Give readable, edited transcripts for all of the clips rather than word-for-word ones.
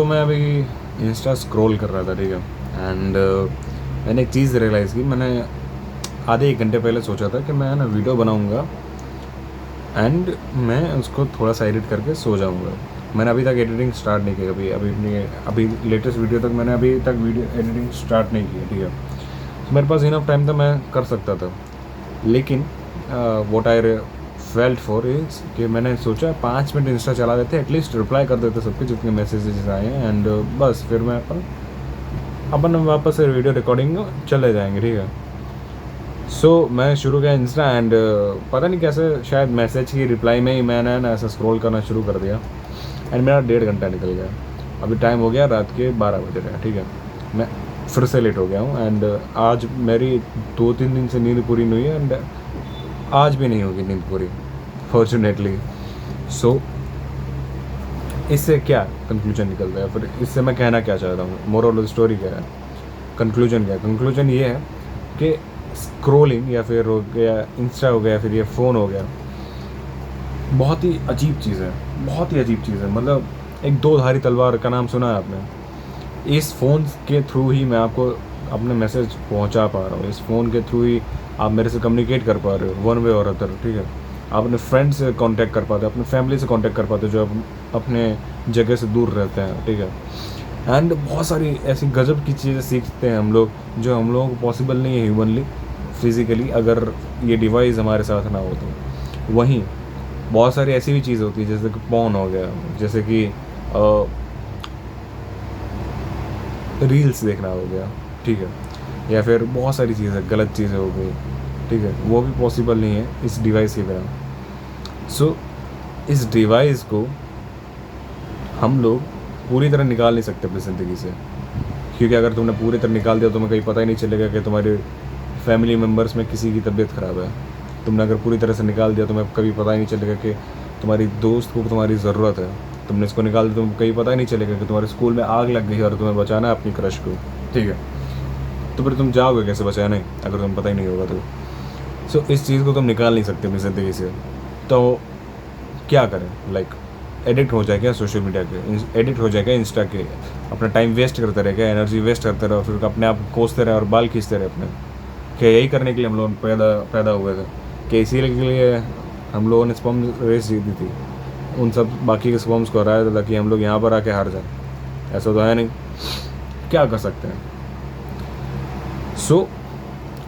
मैं अभी Insta scroll कर रहा था, ठीक है। एंड मैंने एक चीज़ रियलाइज़ की। मैंने आधे एक घंटे पहले सोचा था कि मैं ना वीडियो बनाऊंगा एंड मैं उसको थोड़ा सा एडिट करके सो जाऊंगा। मैंने अभी तक एडिटिंग स्टार्ट नहीं की, अभी लेटेस्ट वीडियो तक मैंने अभी तक वीडियो एडिटिंग स्टार्ट नहीं की, ठीक है। तो मेरे पास इनफ टाइम था, मैं कर सकता था। लेकिन what I felt for is कि मैंने सोचा 5 मिनट इंस्टा चला देते, एटलीस्ट रिप्लाई कर देते सबके जितने मैसेजेस आए हैं, एंड बस फिर मैं अपन वापस से वीडियो रिकॉर्डिंग चले जाएंगे, ठीक है। मैं शुरू किया इंस्टा एंड पता नहीं कैसे शायद मैसेज की रिप्लाई में ही मैंने ना ऐसा स्क्रॉल करना शुरू कर दिया एंड मेरा 1.5 घंटा निकल गया। अभी टाइम हो गया रात के 12 बज रहे हैं, ठीक है। मैं फिर से लेट हो गया हूँ एंड आज मेरी 2-3 दिन से नींद पूरी नहीं हुई है एंड आज भी नहीं होगी नींद पूरी, फॉर्चुनेटली। इससे क्या कंक्लूजन निकलता है, फिर इससे मैं कहना क्या चाहता हूँ, मोरल ऑफ द स्टोरी क्या है, कंक्लूजन क्या है? कंक्लूजन ये है कि स्क्रोलिंग या फिर हो गया इंस्टा हो गया, फिर ये फ़ोन हो गया, बहुत ही अजीब चीज़ है, बहुत ही अजीब चीज़ है। मतलब एक दो धारी तलवार का नाम सुना है आपने? इस फ़ोन के थ्रू ही मैं आपको अपने मैसेज पहुंचा पा रहा हूँ, इस फ़ोन के थ्रू ही आप मेरे से कम्युनिकेट कर पा रहे हो वन वे और अदर, ठीक है। आप अपने फ्रेंड से कांटेक्ट कर पाते हो, अपने फैमिली से कांटेक्ट कर पाते हो जो अपने जगह से दूर रहते हैं, ठीक है। एंड बहुत सारी ऐसी गजब की चीज़ें सीखते हैं हम लोग जो हम लोगों को पॉसिबल नहीं है ह्यूमनली, फिज़िकली, अगर ये डिवाइस हमारे साथ ना हो तो। वहीं बहुत सारी ऐसी भी चीज़ होती है जैसे कि पॉर्न हो गया, जैसे कि रील्स देखना हो गया, ठीक है, या फिर बहुत सारी चीज़ें गलत चीज़ें हो गई, ठीक है, वो भी पॉसिबल नहीं है इस डिवाइस के बिना। इस डिवाइस को हम लोग पूरी तरह निकाल नहीं सकते अपनी ज़िंदगी से, क्योंकि अगर तुमने पूरी तरह निकाल दिया तो तुम्हें कहीं पता ही नहीं चलेगा कि तुम्हारे फैमिली मेम्बर्स में किसी की तबीयत ख़राब है। तुमने अगर पूरी तरह से निकाल दिया तो तुम्हें कभी पता ही नहीं चलेगा कि तुम्हारी दोस्त को तुम्हारी ज़रूरत है। तुमने इसको निकाल दिया तो तुम्हें कहीं पता ही नहीं चलेगा कि तुम्हारे स्कूल में आग लग गई और तुम्हें बचाना है अपनी क्रश को, ठीक है। तो फिर तुम जाओगे कैसे बचाने अगर तुम्हें पता ही नहीं होगा तो। इस चीज़ को तुम निकाल नहीं सकते अपनी ज़िंदगी से। तो क्या करें? एडिक्ट हो जाए क्या सोशल मीडिया के, एडिक्ट हो जाए क्या इंस्टा के, अपना टाइम वेस्ट करते रहे क्या, एनर्जी वेस्ट करते रहे, फिर अपने आप कोसते रहे और बाल खींचते रहे अपने? क्या यही करने के लिए हम लोग पैदा हुए थे? कि इसी के लिए हम लोगों ने स्पर्म रेस जीती थी, उन सब बाकी के स्पर्म्स को हराया था ताकि हम लोग यहाँ पर आके हार जाए? ऐसा तो है नहीं। क्या कर सकते हैं?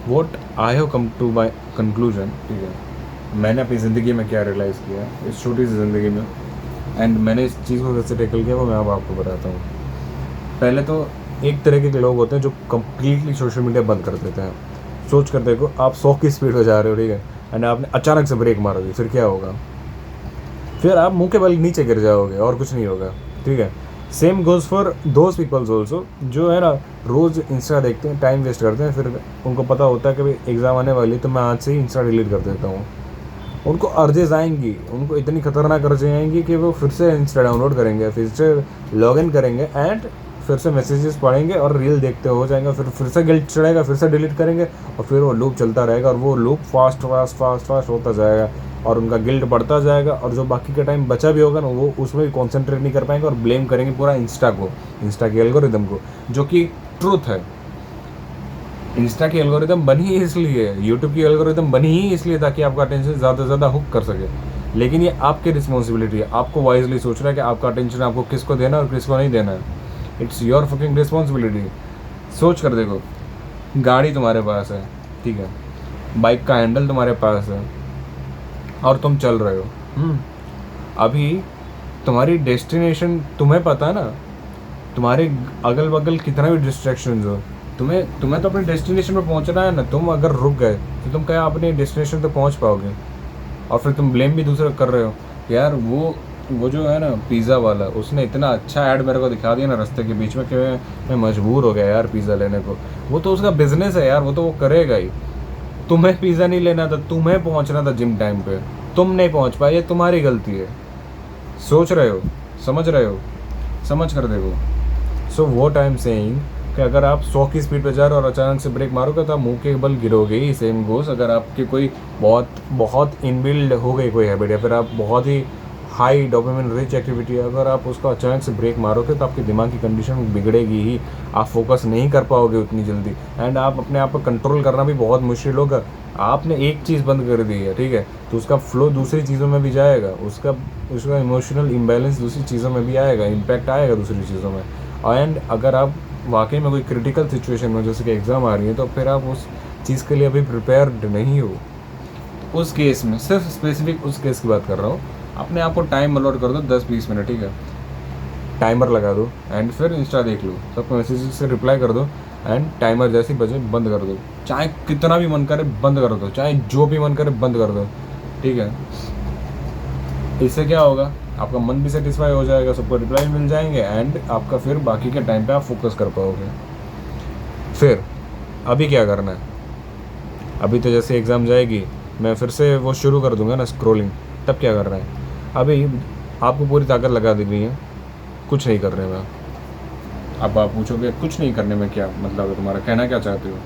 What I have come to my conclusion, ठीक है, मैंने अपनी ज़िंदगी में क्या रियलाइज़ किया इस छोटी सी ज़िंदगी में, एंड मैंने इस चीज़ को कैसे टैकल किया वो मैं अब आपको बताता हूँ। पहले तो एक तरह के लोग होते हैं जो कम्प्लीटली सोशल मीडिया बंद कर देते हैं। सोच कर देखो, आप 100 की स्पीड में जा रहे हो, ठीक है, एंड आपने अचानक से ब्रेक मारोगे, फिर क्या होगा? फिर आप मुंह के बल नीचे गिर जाओगे और कुछ नहीं होगा, ठीक है। Same goes for those peoples also जो है ना रोज़ इंस्टा देखते हैं, टाइम वेस्ट करते हैं, फिर उनको पता होता है कि भाई एग्ज़ाम आने वाली, तो मैं आज से ही इंस्टा डिलीट कर देता हूँ। उनको अर्जेस आएंगी, उनको इतनी खतरनाक अर्जें आएंगी कि वो फिर से इंस्टा डाउनलोड करेंगे, फिर से लॉगिन करेंगे एंड फिर से मैसेजेस पढ़ेंगे और रील देखते हो जाएंगे, फिर से गिल्ट चढ़ेगा, फिर से डिलीट करेंगे और फिर वो लूप चलता रहेगा और वो लूप फास्ट होता जाएगा और उनका गिल्ट बढ़ता जाएगा। और जो बाकी का टाइम बचा भी होगा ना वो उसमें भी कॉन्सेंट्रेट नहीं कर पाएंगे और ब्लेम करेंगे पूरा इंस्टा को, इंस्टा के एल्गोरिदम को, जो कि ट्रूथ है। इंस्टा की एल्गोरिदम बनी ही इसलिए, यूट्यूब की एल्गोरिदम बनी ही इसलिए ताकि आपका अटेंशन ज़्यादा से ज़्यादा हुक कर सके। लेकिन ये आपकी रिस्पॉन्सिबिलिटी है, आपको वाइजली सोचना है कि आपका अटेंशन आपको किसको देना है और किसको नहीं देना है। It's your fucking responsibility. सोच कर देखो, गाड़ी तुम्हारे पास है, ठीक है, बाइक का हैंडल तुम्हारे पास है और तुम चल रहे हो। अभी तुम्हारी डेस्टिनेशन तुम्हें पता है ना, तुम्हारे अगल बगल कितना भी डिस्ट्रैक्शन हो, तुम्हें तो अपने डेस्टिनेशन पर पहुंचना है ना। तुम अगर रुक गए तो तुम क्या अपने डेस्टिनेशन तक पहुंच पाओगे? और फिर तुम ब्लेम भी दूसरा कर रहे हो। यार वो जो है ना पिज़्ज़ा वाला, उसने इतना अच्छा ऐड मेरे को दिखा दिया ना रास्ते के बीच में कि मैं मजबूर हो गया यार पिज़्ज़ा लेने को। वो तो उसका बिजनेस है यार, वो तो वो करेगा ही। तुम्हें पिज़्ज़ा नहीं लेना था, तुम्हें पहुंचना था जिम टाइम पे, तुम नहीं पहुंच पाए, ये तुम्हारी गलती है। सोच रहे हो, समझ रहे हो, समझ कर देखो। व्हाट आई एम सेइंग कि अगर आप 100 की स्पीड पे जा रहे हो और अचानक से ब्रेक मारोगे तो आप मुंह के बल गिरोगे ही। सेम गोस अगर आपकी कोई बहुत इनबिल्ड हो गई कोई हैबिट या फिर आप बहुत ही हाई डोपामिन रिच एक्टिविटी है, अगर आप उसको अचानक से ब्रेक मारोगे तो आपके दिमाग की कंडीशन बिगड़ेगी ही, आप फोकस नहीं कर पाओगे उतनी जल्दी, एंड आप अपने आप को कंट्रोल करना भी बहुत मुश्किल होगा। आपने एक चीज़ बंद कर दी है, ठीक है, तो उसका फ्लो दूसरी चीज़ों में भी जाएगा, उसका इमोशनल इम्बैलेंस दूसरी चीज़ों में भी आएगा, इम्पैक्ट आएगा दूसरी चीज़ों में। एंड अगर आप वाकई में कोई क्रिटिकल सिचुएशन में, जैसे कि एग्ज़ाम आ रही है, तो फिर आप उस चीज़ के लिए अभी प्रिपेयर्ड नहीं हो। उस केस में, सिर्फ स्पेसिफिक उस केस की बात कर रहा हूँ, अपने आप को टाइम अलॉट कर दो 10-20 मिनट, ठीक है, टाइमर लगा दो, एंड फिर इंस्टा देख लो, सबको मैसेज से रिप्लाई कर दो, एंड टाइमर जैसे बजे बंद कर दो, चाहे कितना भी मन करे बंद कर दो, चाहे जो भी मन करे बंद कर दो, ठीक है। इससे क्या होगा, आपका मन भी सेटिस्फाई हो जाएगा, सबको रिप्लाई मिल जाएंगे, एंड आपका फिर बाकी के टाइम पे आप फोकस कर पाओगे। फिर अभी क्या करना है, अभी तो जैसे एग्ज़ाम जाएगी मैं फिर से वो शुरू कर दूंगा ना स्क्रॉलिंग, तब क्या करना है, अभी आपको पूरी ताकत लगा देनी है कुछ नहीं करने में। अब आप पूछोगे कुछ नहीं करने में क्या मतलब है तुम्हारा, कहना क्या चाहते हो?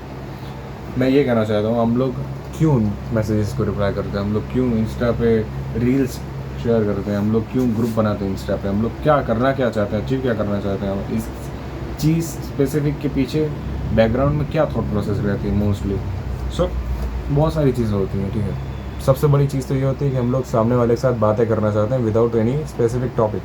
मैं ये कहना चाहता हूँ, हम लोग क्यों मैसेजेस को रिप्लाई करते हैं, हम लोग क्यों इंस्टा पे रील्स शेयर करते हैं, हम लोग क्यों ग्रुप बनाते हैं इंस्टा पे, हम लोग क्या करना क्या चाहते हैं, अचीव क्या करना चाहते हैं, हम इस चीज़ स्पेसिफिक के पीछे बैकग्राउंड में क्या थॉट प्रोसेस रहती है मोस्टली। सो बहुत सारी चीज़ें होती हैं, ठीक है। सबसे बड़ी चीज़ तो ये होती है कि हम लोग सामने वाले के साथ बातें करना चाहते हैं विदाउट एनी स्पेसिफिक टॉपिक।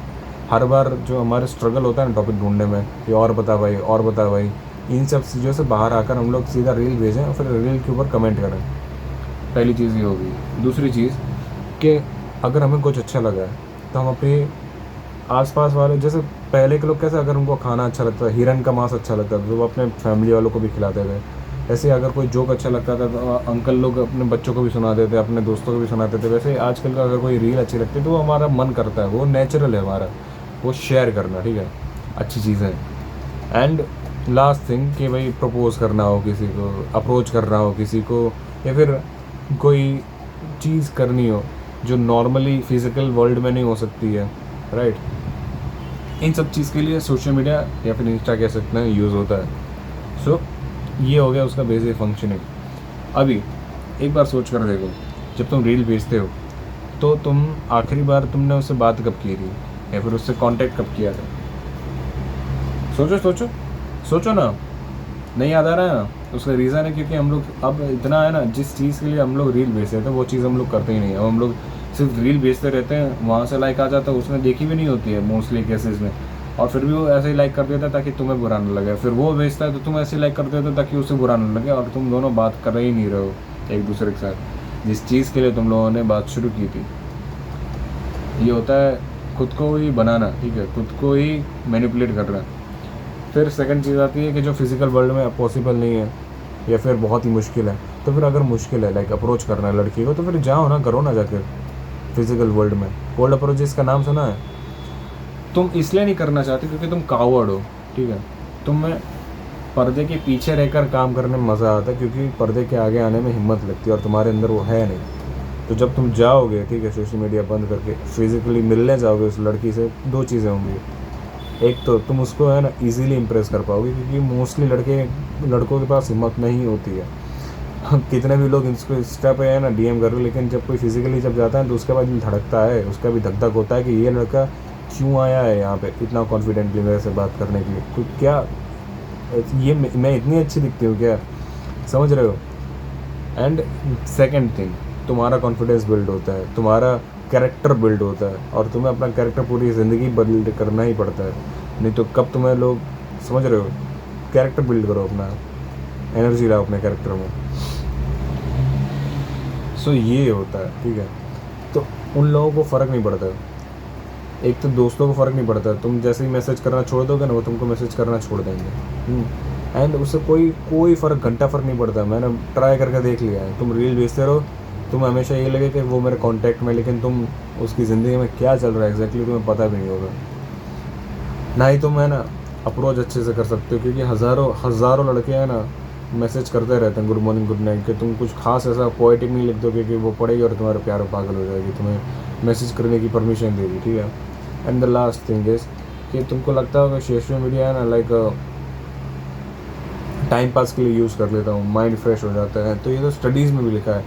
हर बार जो हमारे स्ट्रगल होता है ना टॉपिक ढूंढने में, ये और बता भाई और बता भाई, इन सब चीज़ों से बाहर आकर हम लोग सीधा रील भेजें और फिर रील के ऊपर कमेंट करें। पहली चीज़ ये होगी। दूसरी चीज़ कि अगर हमें कुछ अच्छा लगा है तो हम अपने आसपास वाले, जैसे पहले के लोग कैसे, अगर उनको खाना अच्छा लगता है, हिरन का मांस अच्छा लगता था तो वो अपने फैमिली वालों को भी खिलाते थे। ऐसे अगर कोई जोक अच्छा लगता था तो अंकल लोग अपने बच्चों को भी सुनाते थे, अपने दोस्तों को भी सुनाते थे। वैसे आजकल का अगर कोई रील अच्छी लगती है तो वो हमारा मन करता है, वो नेचुरल है हमारा, वो शेयर करना, ठीक है, अच्छी चीज़ है। एंड लास्ट थिंग कि भाई प्रपोज करना हो किसी को, अप्रोच करना हो किसी को, या फिर कोई चीज़ करनी हो जो नॉर्मली फिज़िकल वर्ल्ड में नहीं हो सकती है, राइट। इन सब चीज़ के लिए सोशल मीडिया या फिर इंस्टा कह सकते हैं यूज़ होता है। सो ये हो गया उसका बेसिक फंक्शनिंग। अभी एक बार सोच कर देखो, जब तुम रील भेजते हो तो तुम आखिरी बार तुमने उससे बात कब की थी, या फिर उससे कांटेक्ट कब किया था? सोचो सोचो सोचो ना, नहीं याद आ रहा है ना? उसका रीज़न है क्योंकि हम लोग अब इतना है ना, जिस चीज़ के लिए हम लोग रील भेजते थे वो चीज़ हम लोग करते ही नहीं है। अब हम लोग सिर्फ रील भेजते रहते हैं, वहाँ से लाइक आ जाता है, उसने देखी भी नहीं होती है मोस्टली केसेस में, और फिर भी वो ऐसे ही लाइक कर देता है ताकि तुम्हें बुरा ना लगे, फिर वो भेजता है तो तुम ऐसे लाइक कर देते हो ताकि उसे बुरा ना लगे, और तुम दोनों बात कर ही नहीं रहे हो एक दूसरे के साथ जिस चीज़ के लिए तुम लोगों ने बात शुरू की थी। ये होता है खुद को ही बनाना, ठीक है, खुद को ही मैनिपुलेट करना। फिर सेकंड चीज़ आती है कि जो फिज़िकल वर्ल्ड में पॉसिबल नहीं है या फिर बहुत ही मुश्किल है, तो फिर अगर मुश्किल है लाइक अप्रोच करना है लड़की को, तो फिर जाओ ना, करो ना जाकर फिज़िकल वर्ल्ड में। कोल्ड अप्रोच इसका नाम सुना है? तुम इसलिए नहीं करना चाहते क्योंकि तुम कावर्ड हो, ठीक है, तुम्हें पर्दे के पीछे रहकर काम करने में मज़ा आता है, क्योंकि पर्दे के आगे आने में हिम्मत लगती है और तुम्हारे अंदर वो है नहीं। तो जब तुम जाओगे, ठीक है, सोशल मीडिया बंद करके फिज़िकली मिलने जाओगे उस लड़की से, दो चीज़ें होंगी। एक तो तुम उसको है ना इजीली इम्प्रेस कर पाओगे, क्योंकि मोस्टली लड़कों के पास हिम्मत नहीं होती है। कितने भी लोग इंस्टा पे है ना डीएम कर रहे हो, लेकिन जब कोई फिजिकली जब जाता है तो उसके बाद दिल धड़कता है, उसका भी धक धक होता है कि ये लड़का क्यों आया है यहाँ पे इतना कॉन्फिडेंटली मेरे से बात करने के लिए, तो क्या ये मैं इतनी अच्छी दिखती हूँ क्या, समझ रहे हो। एंड सेकेंड थिंग, तुम्हारा कॉन्फिडेंस बिल्ड होता है, तुम्हारा कैरेक्टर बिल्ड होता है, और तुम्हें अपना कैरेक्टर पूरी ज़िंदगी बिल्ड करना ही पड़ता है, नहीं तो कब तुम्हें लोग, समझ रहे हो, कैरेक्टर बिल्ड करो अपना, एनर्जी लाओ अपने कैरेक्टर में। सो ये होता है, ठीक है। तो उन लोगों को फ़र्क नहीं पड़ता है, एक तो दोस्तों को फ़र्क नहीं पड़ता है, तुम जैसे ही मैसेज करना छोड़ दोगे ना वो तुमको मैसेज करना छोड़ देंगे, एंड उससे कोई फ़र्क, घंटा फ़र्क नहीं पड़ता। मैंने ट्राई करके देख लिया है, तुम रील भेजते रहो, तुम्हें हमेशा ये लगे कि वो मेरे कांटेक्ट में, लेकिन तुम उसकी ज़िंदगी में क्या चल रहा है एग्जैक्टली तुम्हें पता भी नहीं होगा। ना ही तुम है ना अप्रोच अच्छे से कर सकते हो, क्योंकि हज़ारों लड़के हैं ना मैसेज करते रहते हैं गुड मॉर्निंग गुड नाइट, कि तुम कुछ खास ऐसा पोएटिक नहीं लिख दोगे कि वो पढ़ेगी और तुम्हारे प्यार पागल हो जाएगी, तुम्हें मैसेज करने की परमिशन देगी, ठीक है। And the last thing is कि तुमको लगता होगा सोशल मीडिया है ना लाइक टाइम पास के लिए यूज़ कर लेता हूँ, माइंड फ्रेश हो जाता है, तो ये तो स्टडीज़ में भी लिखा है,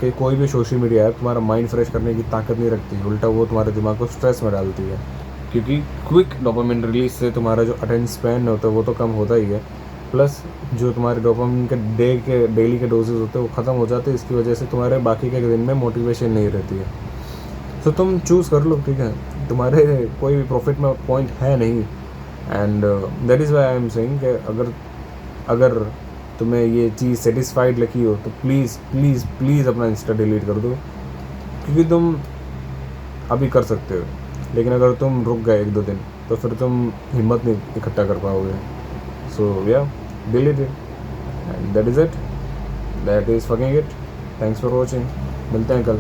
कि कोई भी सोशल मीडिया ऐप तुम्हारा माइंड फ्रेश करने की ताकत नहीं रखती, उल्टा वो तुम्हारे दिमाग को स्ट्रेस में डालती है, क्योंकि क्विक डोपामिन रिलीज से तुम्हारा जो अटेंशन स्पैन होता है वो तो कम होता ही है, प्लस जो तुम्हारे डोपामिन के डेली के डोजेज होते हैं वो ख़त्म हो जाते हैं। इसकी वजह से तुम्हारे बाकी के दिन में मोटिवेशन नहीं रहती है। तो तुम चूज़ कर लो, ठीक है, तुम्हारे कोई भी प्रॉफिट में पॉइंट है नहीं। And that is why I am saying कि अगर तुम्हें ये चीज़ सेटिस्फाइड लगी हो तो प्लीज़ प्लीज़ प्लीज़ अपना इंस्टा डिलीट कर दो, क्योंकि तुम अभी कर सकते हो, लेकिन अगर तुम रुक गए 1-2 दिन तो फिर तुम हिम्मत नहीं इकट्ठा कर पाओगे। सो या, delete it and that is it, that is fucking it. Thanks for watching, मिलते हैं कल।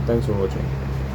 Thanks for watching.